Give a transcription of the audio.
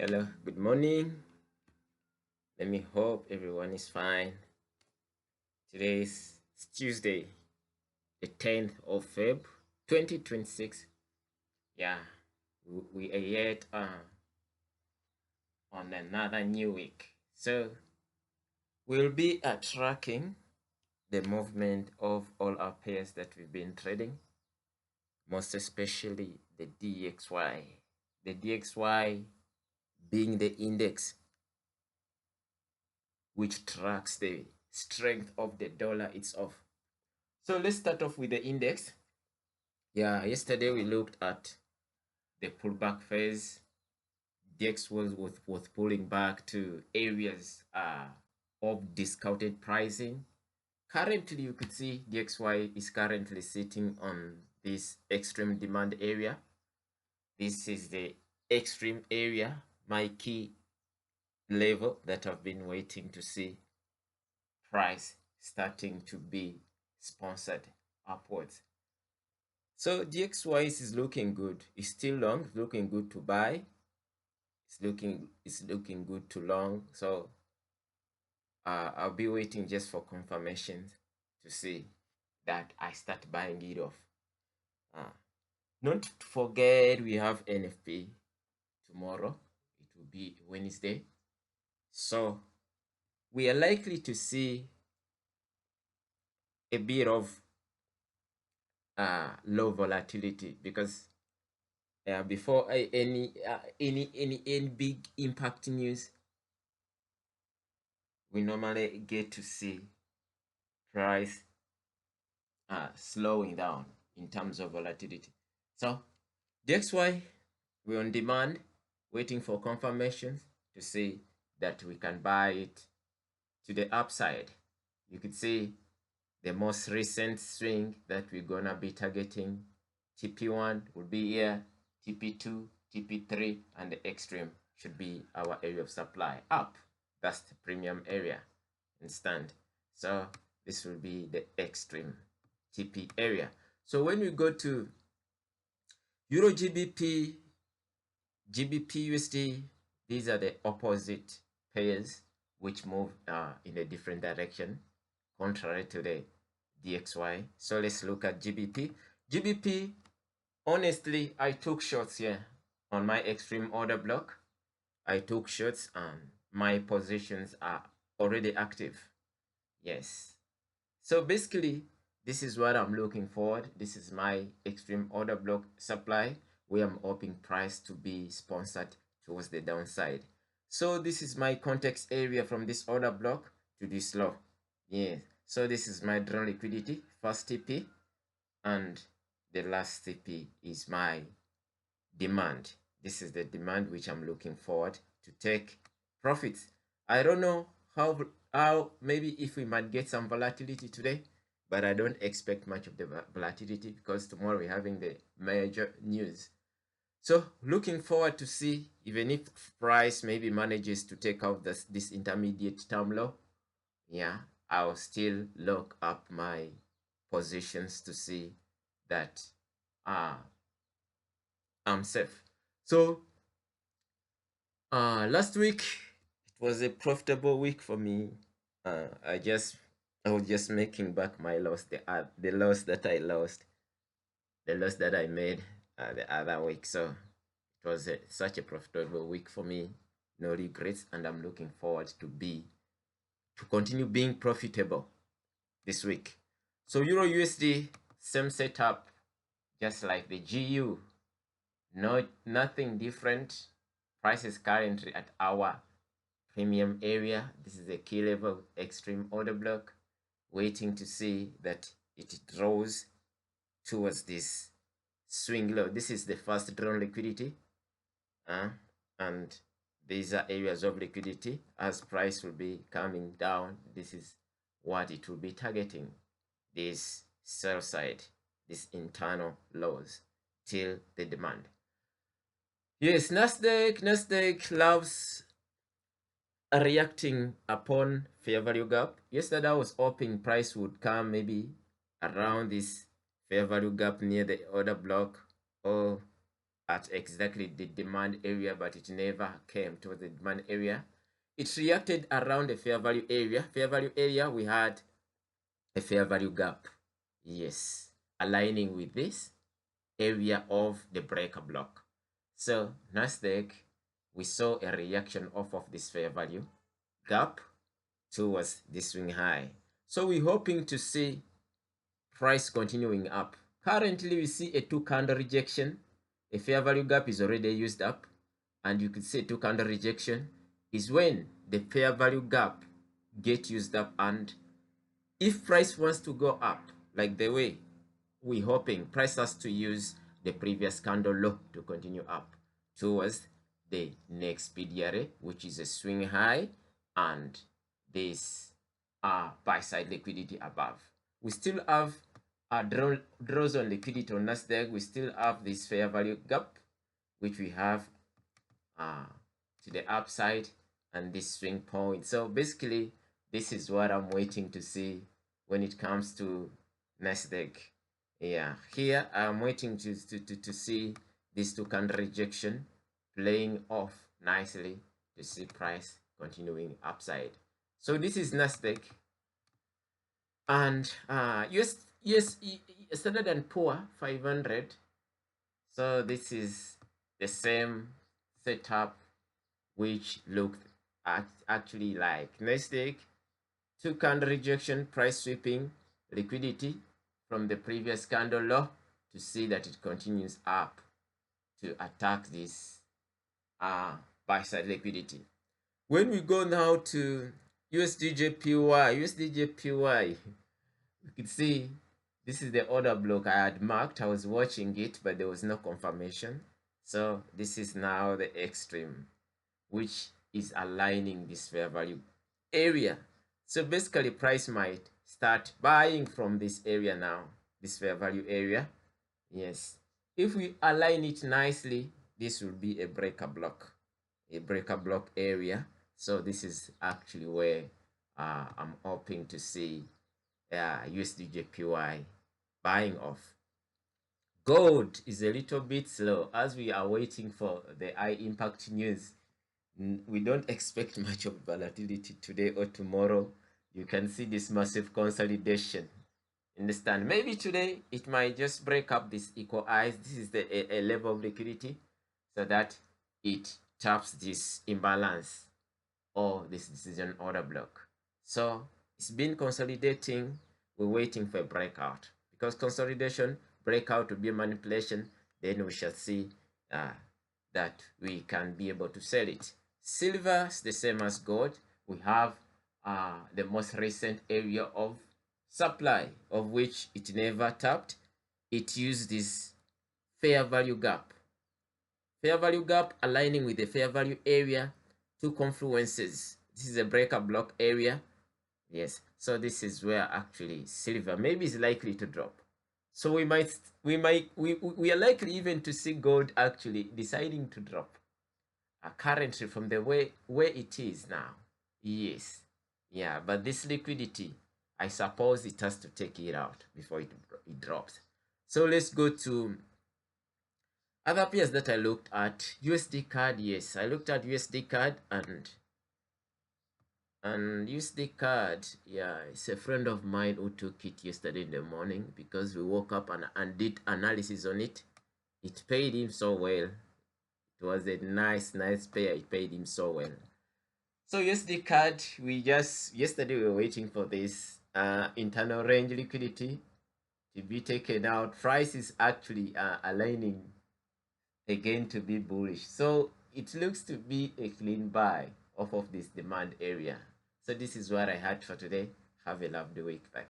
Hello, good morning. Let me hope everyone is fine. Today is Tuesday, the 10th of Feb 2026. Yeah, we are yet on another new week. So we'll be tracking the movement of all our pairs that we've been trading, most especially the DXY. The DXY being the index which tracks the strength of the dollar itself. So let's start off with the index. Yeah, yesterday we looked at the pullback phase. DX was pulling back to areas of discounted pricing. Currently, you could see DXY is currently sitting on this extreme demand area. This is the extreme area, my key level that I've been waiting to see price starting to be sponsored upwards. So DXY is looking good. It's still long, it's looking good to buy. It's looking good to long. So I'll be waiting just for confirmation to see that I start buying it off. Not to forget, we have NFP tomorrow. It will be Wednesday. So we are likely to see a bit of low volatility because before any big impact news, we normally get to see price slowing down in terms of volatility. So that's why we're on demand, waiting for confirmations to see that we can buy it to the upside. You could see the most recent swing that we're gonna be targeting. TP1 will be here, TP2, TP3, and the extreme should be our area of supply. Up, that's the premium area. Understand? So this will be the extreme TP area. So when we go to Euro GBP, GBP USD, these are the opposite pairs which move in a different direction, contrary to the DXY. So let's look at GBP. GBP, honestly, I took shorts here on my extreme order block. I took shorts and my positions are already active. Yes. So basically, this is what I'm looking forward. This is my extreme order block supply where I'm hoping price to be sponsored towards the downside. So this is my context area from this order block to this low. Yes. So this is my drawn liquidity, first TP, and the last TP is my demand. This is the demand which I'm looking forward to take profits. I don't know how maybe if we might get some volatility today, but I don't expect much of the volatility because tomorrow we're having the major news. So looking forward to see even if price maybe manages to take out this intermediate term low, yeah, I'll still lock up my positions to see that I'm safe. So last week it was a profitable week for me. I was just making back my loss, the loss that I lost, the loss that I made the other week. So it was such a profitable week for me. No regrets, and I'm looking forward to continue being profitable this week. So Euro USD, same setup, just like the GU. Nothing different. Price is currently at our premium area. This is a key level extreme order block, waiting to see that it draws towards this swing low. This is the first drawn liquidity, and these are areas of liquidity. As price will be coming down, this is what it will be targeting, this sell side, this internal lows till the demand. Yes, Nasdaq loves reacting upon fair value gap. Yesterday I was hoping price would come maybe around this fair value gap near the order block or at exactly the demand area, but it never came to the demand area. It reacted around the fair value area. Fair value area, we had a fair value gap. Yes, aligning with this area of the breaker block. So Nasdaq, we saw a reaction off of this fair value gap towards the swing high. So we're hoping to see price continuing up. Currently, we see a 2 candle rejection. A fair value gap is already used up. And you could say 2 candle rejection is when the fair value gap get used up. And if price wants to go up, like the way we're hoping, price has to use the previous candle low to continue up towards the next PDRA, which is a swing high, and this buy side liquidity above. We still have draws on liquidity on Nasdaq. We still have this fair value gap, which we have to the upside, and this swing point. So basically, this is what I'm waiting to see when it comes to Nasdaq. Yeah, here I'm waiting to see this 2 candle rejection playing off nicely to see price continuing upside. So this is Nasdaq, and US Standard & Poor 500. So this is the same setup, which looked actually like Nasdaq. 2 candle rejection, price sweeping liquidity from the previous candle low to see that it continues up to attack this buy side liquidity. When we go now to USDJPY, you can see this is the order block I had marked. I was watching it, but there was no confirmation. So this is now the extreme, which is aligning this fair value area. So basically, price might start buying from this area now, this fair value area. Yes, if we align it nicely, this will be a breaker block area. So this is actually where I'm hoping to see USDJPY buying off. Gold is a little bit slow as we are waiting for the high impact news. We don't expect much of volatility today or tomorrow. You can see this massive consolidation. Understand? Maybe today it might just break up this equal highs. This is a level of liquidity, so that it taps this imbalance or this decision order block. So it's been consolidating. We're waiting for a breakout, because consolidation, breakout will be a manipulation. Then we shall see that we can be able to sell it. Silver is the same as gold. We have the most recent area of supply, of which it never tapped. It used this fair value gap. Fair value gap aligning with the fair value area, 2 confluences. This is a breaker block area. Yes, so this is where actually silver maybe is likely to drop. So we are likely even to see gold actually deciding to drop currently from the way where it is now. Yes, yeah, but this liquidity, I suppose it has to take it out before it drops. So let's go to other pairs that I looked at. USD CAD, yes, I looked at USD CAD, and USD CAD, yeah, it's a friend of mine who took it yesterday in the morning, because we woke up and did analysis on it. It paid him so well. It was a nice pair. It paid him so well. So USD CAD, yesterday we were waiting for this internal range liquidity to be taken out. Price is actually aligning again to be bullish. So it looks to be a clean buy off of this demand area. So this is what I had for today. Have a lovely week. Bye.